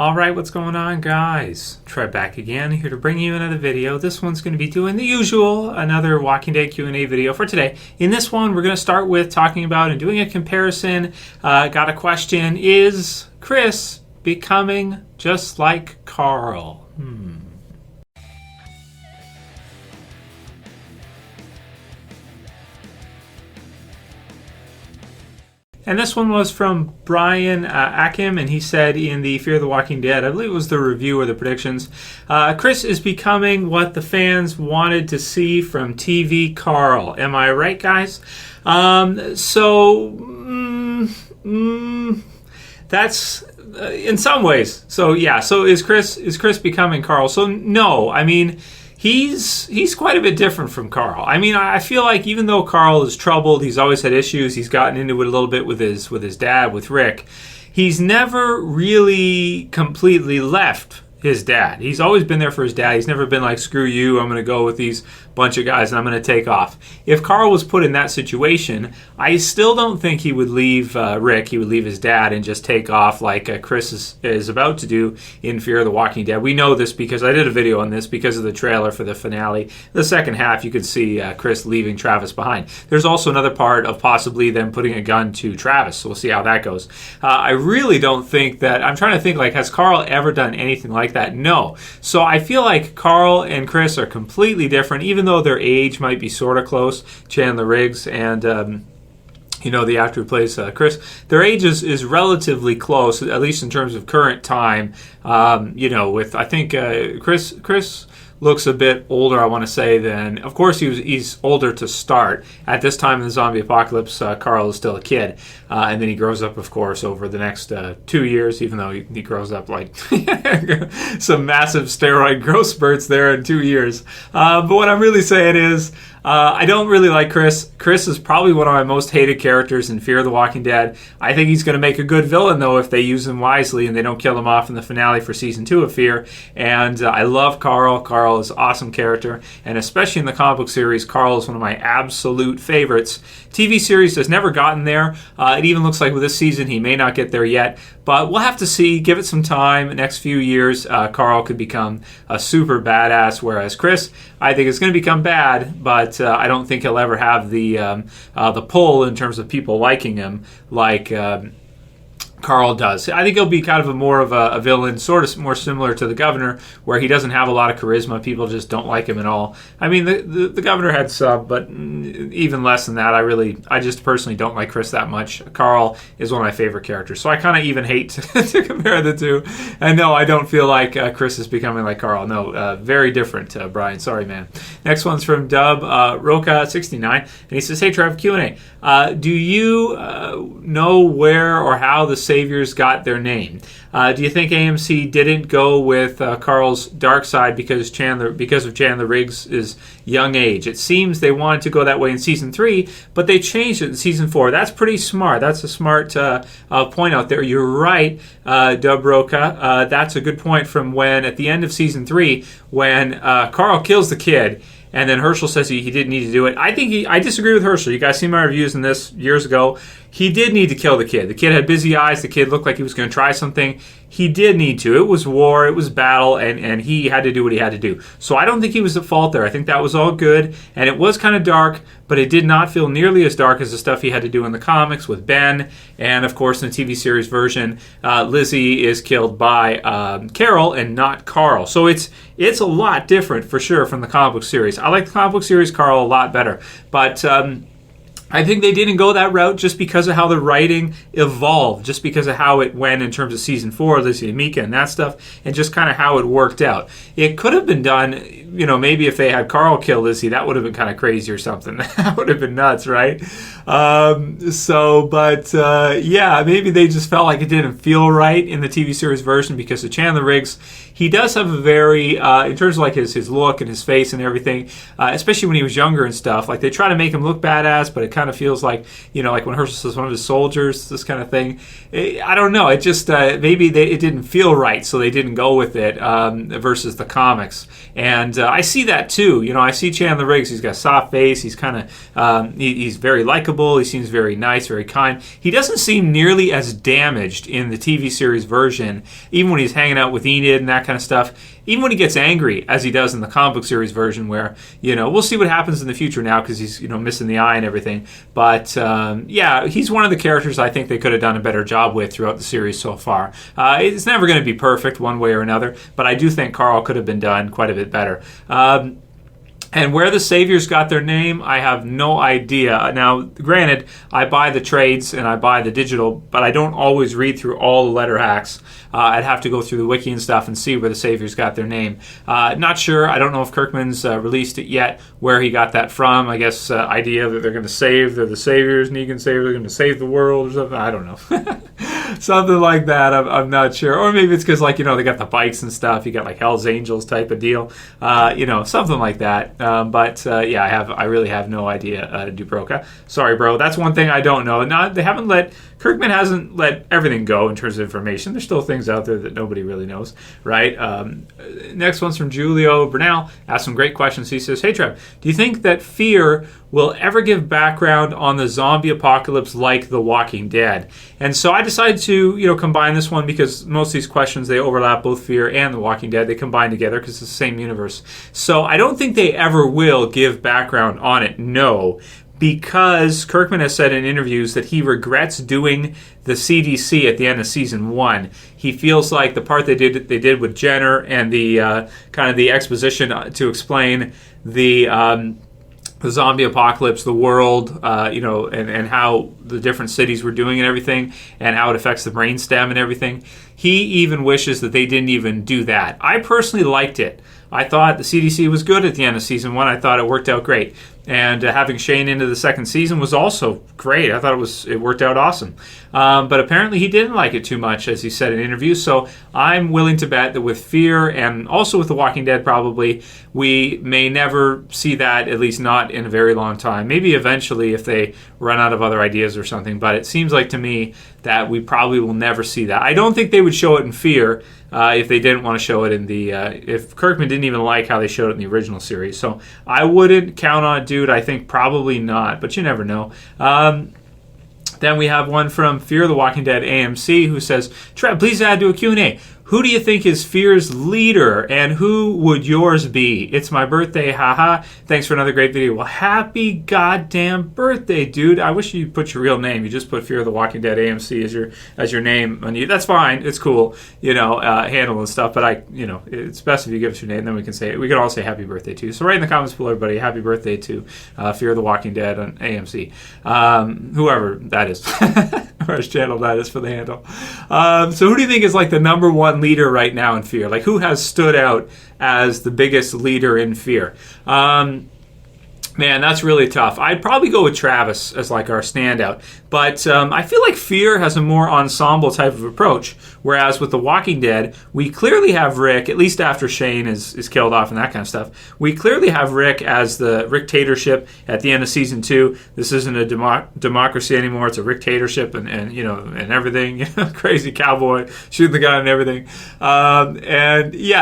Alright, what's going on, guys? Trev back again, here to bring you another video. This one's going to be doing the usual, another Walking Dead Q&A video for today. In this one, we're going to start with talking about and doing a comparison. Got a question, is Chris becoming just like Carl? And this one was from Brian Achim, and he said in the Fear the Walking Dead, I believe it was the review or the predictions, Chris is becoming what the fans wanted to see from TV Carl. Am I right, guys? That's in some ways. So yeah, so is Chris becoming Carl? So no, I mean, He's quite a bit different from Carl. I mean, I feel like even though Carl is troubled, he's always had issues, he's gotten into it a little bit with his dad, with Rick, he's never really completely left his dad. He's always been there for his dad. He's never been like, screw you, I'm going to go with these bunch of guys and I'm going to take off. If Carl was put in that situation, I still don't think he would leave Rick. He would leave his dad and just take off like Chris is about to do in Fear the Walking Dead. We know this because I did a video on this because of the trailer for the finale. The second half, you could see Chris leaving Travis behind. There's also another part of possibly them putting a gun to Travis, so we'll see how that goes. I really don't think that, I'm trying to think, like, has Carl ever done anything like that? No. So I feel like Carl and Chris are completely different, even though their age might be sort of close. Chandler Riggs and the actor who plays Chris, their age is relatively close, at least in terms of current time. With, I think, Chris looks a bit older, I want to say, than, of course, he's older to start. At this time in the zombie apocalypse, Carl is still a kid. And then he grows up, of course, over the next 2 years, even though he grows up like some massive steroid growth spurts there in 2 years. But what I'm really saying is, I don't really like Chris. Chris is probably one of my most hated characters in Fear the Walking Dead. I think he's going to make a good villain, though, if they use him wisely and they don't kill him off in the finale for Season 2 of Fear. And I love Carl. Carl is an awesome character. And especially in the comic book series, Carl is one of my absolute favorites. TV series has never gotten there. It even looks like with this season he may not get there yet. But we'll have to see. Give it some time. The next few years, Carl could become a super badass, whereas Chris, I think, is going to become bad, but I don't think he'll ever have the pull in terms of people liking him like Carl does. I think he'll be kind of more of a villain, sort of more similar to the governor, where he doesn't have a lot of charisma. People just don't like him at all. I mean, the governor had some, but even less than that. I just personally don't like Chris that much. Carl is one of my favorite characters, so I kind of even hate to compare the two. And no, I don't feel like Chris is becoming like Carl. No, very different, Brian. Sorry, man. Next one's from Dub Roca69, and he says, "Hey, Trev, Q&A. Do you know where or how the Saviors got their name? Do you think AMC didn't go with Carl's dark side because of Chandler Riggs' young age? It seems they wanted to go that way in Season 3, but they changed it in Season 4. That's pretty smart. That's a smart point out there. You're right, Dub Roca. That's a good point from when, at the end of Season 3, when Carl kills the kid, and then Herschel says he didn't need to do it. I disagree with Herschel. You guys see my reviews on this years ago. He did need to kill the kid. The kid had busy eyes. The kid looked like he was going to try something. He did need to. It was war. It was battle, and he had to do what he had to do. So I don't think he was at fault there. I think that was all good, and it was kind of dark, but it did not feel nearly as dark as the stuff he had to do in the comics with Ben, and of course in the TV series version, Lizzie is killed by Carol and not Carl. So it's a lot different for sure from the comic book series. I like the comic book series Carl a lot better, but I think they didn't go that route just because of how the writing evolved, just because of how it went in terms of Season 4, Lizzie and Mika and that stuff, and just kind of how it worked out. It could have been done, maybe if they had Carl kill Lizzie, that would have been kind of crazy or something. That would have been nuts, right? Maybe they just felt like it didn't feel right in the TV series version because of Chandler Riggs. He does have a very, in terms of like his look and his face and everything, especially when he was younger and stuff, like they try to make him look badass, but it kind of feels like, like when Herschel says one of his soldiers, this kind of thing. I don't know. It just, maybe it didn't feel right, so they didn't go with it versus the comics. And I see that too. I see Chandler Riggs. He's got a soft face. He's kind of, he's very likable. likable. He seems very nice, very kind. He doesn't seem nearly as damaged in the TV series version, even when he's hanging out with Enid and that kind of stuff. Even when he gets angry, as he does in the comic book series version, where, we'll see what happens in the future now because he's, missing the eye and everything. But, he's one of the characters I think they could have done a better job with throughout the series so far. It's never going to be perfect one way or another, but I do think Carl could have been done quite a bit better. And where the Saviors got their name, I have no idea. Now, granted, I buy the trades and I buy the digital, but I don't always read through all the letter hacks. I'd have to go through the wiki and stuff and see where the Saviors got their name. Not sure. I don't know if Kirkman's released it yet, where he got that from. I guess idea that they're going to save, they're the Saviors, Negan Saviors, they're going to save the world or something. I don't know. Something like that. I'm not sure. Or maybe it's because, they got the bikes and stuff. You got, Hell's Angels type of deal. Something like that. I really have no idea, Dubroca. Sorry, bro. That's one thing I don't know. Kirkman hasn't let everything go in terms of information. There's still things out there that nobody really knows, right? Next one's from Julio Bernal. Asked some great questions. He says, "Hey, Trev, do you think that Fear will ever give background on the zombie apocalypse like The Walking Dead?" And so I decided to, combine this one because most of these questions, they overlap both Fear and The Walking Dead. They combine together because it's the same universe. So I don't think they ever will give background on it, no. Because Kirkman has said in interviews that he regrets doing the CDC at the end of season 1. He feels like the part they did with Jenner and the kind of the exposition to explain the zombie apocalypse, the world, and how the different cities were doing and everything, and how it affects the brainstem and everything. He even wishes that they didn't even do that. I personally liked it. I thought the CDC was good at the end of season 1. I thought it worked out great. And having Shane into the second season was also great. I thought it worked out awesome. But apparently he didn't like it too much, as he said in interviews. So I'm willing to bet that with Fear and also with The Walking Dead probably, we may never see that, at least not in a very long time. Maybe eventually if they run out of other ideas or something. But it seems like to me that we probably will never see that. I don't think they would show it in Fear if they didn't want to show it in the... if Kirkman didn't even like how they showed it in the original series. So I wouldn't count on it, dude. I think probably not, but you never know. Then we have one from Fear the Walking Dead AMC who says, "Trev, please add to a Q&A. Who do you think is Fear's leader, and who would yours be? It's my birthday, haha. Thanks for another great video." Well, happy goddamn birthday, dude. I wish you'd put your real name. You just put Fear the Walking Dead AMC as your name. That's fine. It's cool, handle and stuff. But it's best if you give us your name, then we can all say happy birthday to you. So write in the comments below, everybody, happy birthday to Fear the Walking Dead on AMC. Whoever that is. Whose channel that is for the handle. So who do you think is the number one leader right now in Fear? Who has stood out as the biggest leader in Fear? Man, that's really tough. I'd probably go with Travis as our standout. But I feel like Fear has a more ensemble type of approach. Whereas with The Walking Dead, we clearly have Rick, at least after Shane is killed off and that kind of stuff. We clearly have Rick as the Rick-tatorship at the end of season 2. This isn't a democracy anymore. It's a Rick-tatorship and everything. Crazy cowboy shooting the gun and everything.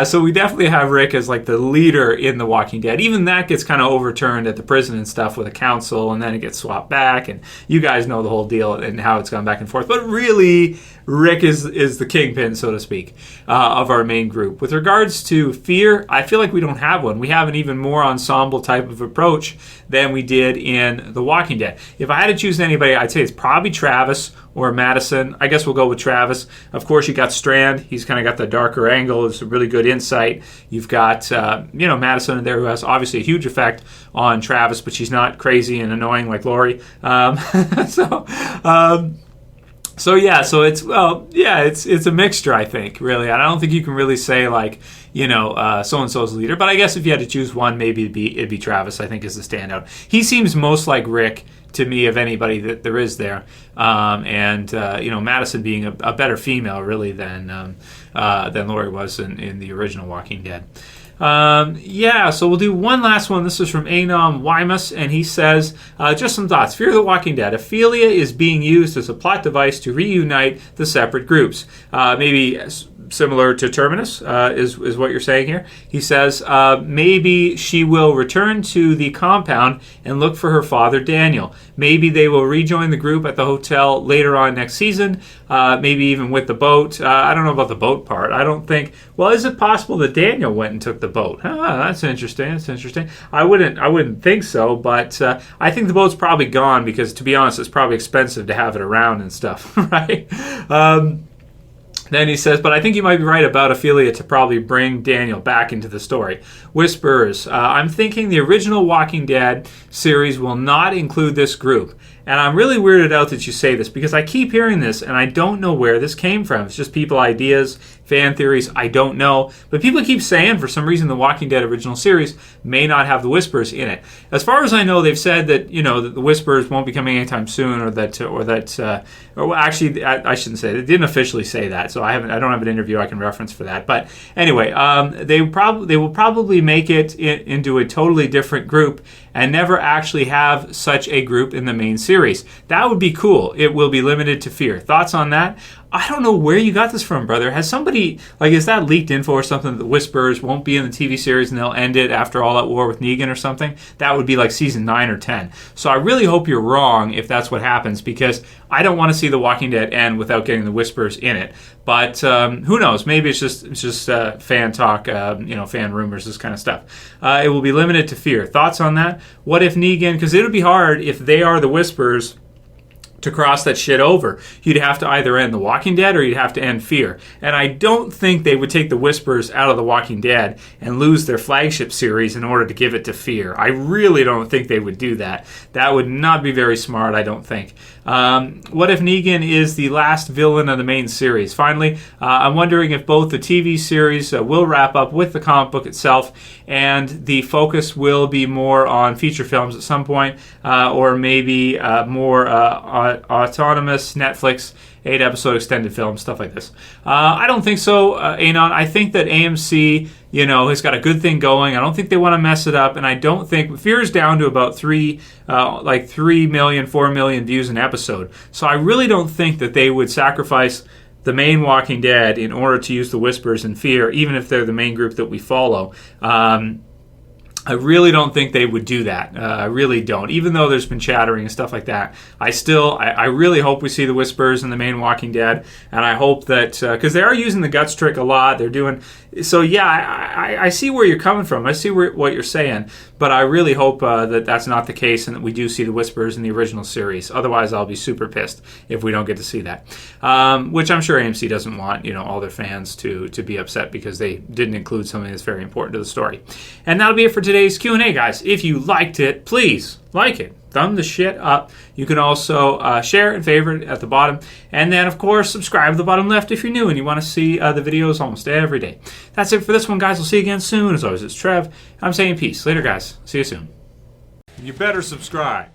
So we definitely have Rick as the leader in The Walking Dead. Even that gets kind of overturned at the prison and stuff with a council, and then it gets swapped back, and you guys know the whole deal and how it's gone back and forth. But really, Rick is the kingpin, so to speak, of our main group. With regards to Fear, I feel like we don't have one. We have an even more ensemble type of approach than we did in The Walking Dead. If I had to choose anybody, I'd say it's probably Travis or Madison. I guess we'll go with Travis. Of course, you got Strand. He's kind of got the darker angle. It's a really good insight. You've got, Madison in there, who has obviously a huge effect on Travis, but she's not crazy and annoying like Lori. It's a mixture, I think, really. I don't think you can really say so-and-so's leader, but I guess if you had to choose one, maybe it'd be Travis, I think, is the standout. He seems most like Rick to me of anybody that there is there. Madison being a better female, really, than Lori was in the original Walking Dead. So we'll do one last one. This is from Anom Wymus, and he says, just some thoughts. Fear the Walking Dead. Ophelia is being used as a plot device to reunite the separate groups. Maybe similar to Terminus, is what you're saying here. He says, maybe she will return to the compound and look for her father, Daniel. Maybe they will rejoin the group at the hotel later on next season, maybe even with the boat. I don't know about the boat part. I don't think... Well, is it possible that Daniel went and took the boat? That's interesting. That's interesting. I wouldn't think so, but I think the boat's probably gone because, to be honest, it's probably expensive to have it around and stuff, right? Then he says, but I think you might be right about Ophelia to probably bring Daniel back into the story. Whispers, I'm thinking the original Walking Dead series will not include this group. And I'm really weirded out that you say this because I keep hearing this and I don't know where this came from. It's just people ideas, fan theories, I don't know. But people keep saying for some reason the Walking Dead original series may not have the Whispers in it. As far as I know, they've said that, that the Whispers won't be coming anytime soon actually, I shouldn't say. They didn't officially say that, so I don't have an interview I can reference for that. But anyway, they will probably make it into a totally different group and never actually have such a group in the main series. That would be cool. It will be limited to Fear. Thoughts on that? I don't know where you got this from, brother. Has somebody, is that leaked info or something that the Whispers won't be in the TV series and they'll end it after all that war with Negan or something? That would be like season 9 or 10. So I really hope you're wrong if that's what happens, because I don't want to see The Walking Dead end without getting the Whispers in it. But who knows? Maybe it's just fan talk, fan rumors, this kind of stuff. It will be limited to Fear. Thoughts on that? What if Negan, because it would be hard if they are the Whispers to cross that shit over. You'd have to either end The Walking Dead or you'd have to end Fear. And I don't think they would take the Whispers out of The Walking Dead and lose their flagship series in order to give it to Fear. I really don't think they would do that. That would not be very smart, I don't think. What if Negan is the last villain of the main series? Finally, I'm wondering if both the TV series will wrap up with the comic book itself and the focus will be more on feature films at some point, or maybe more autonomous Netflix 8-episode extended film, stuff like this. I don't think so, Anon. I think that AMC, has got a good thing going. I don't think they want to mess it up, and I don't think... Fear is down to about 3 million, 4 million views an episode. So I really don't think that they would sacrifice the main Walking Dead in order to use the Whispers in Fear, even if they're the main group that we follow. I really don't think they would do that. I really don't. Even though there's been chattering and stuff like that, I really hope we see the Whispers in the main Walking Dead, and I hope that, because they are using the guts trick a lot, they're doing... So yeah, I see where you're coming from. I see what you're saying, but I really hope that that's not the case and that we do see the Whispers in the original series. Otherwise, I'll be super pissed if we don't get to see that. Which I'm sure AMC doesn't want, all their fans to be upset because they didn't include something that's very important to the story. And that'll be it for today's Q&A, guys. If you liked it, please like it. Thumb the shit up. You can also share and favorite at the bottom. And then, of course, subscribe at the bottom left if you're new and you want to see the videos almost every day. That's it for this one, guys. We'll see you again soon. As always, it's Trev. I'm saying peace. Later, guys. See you soon. You better subscribe.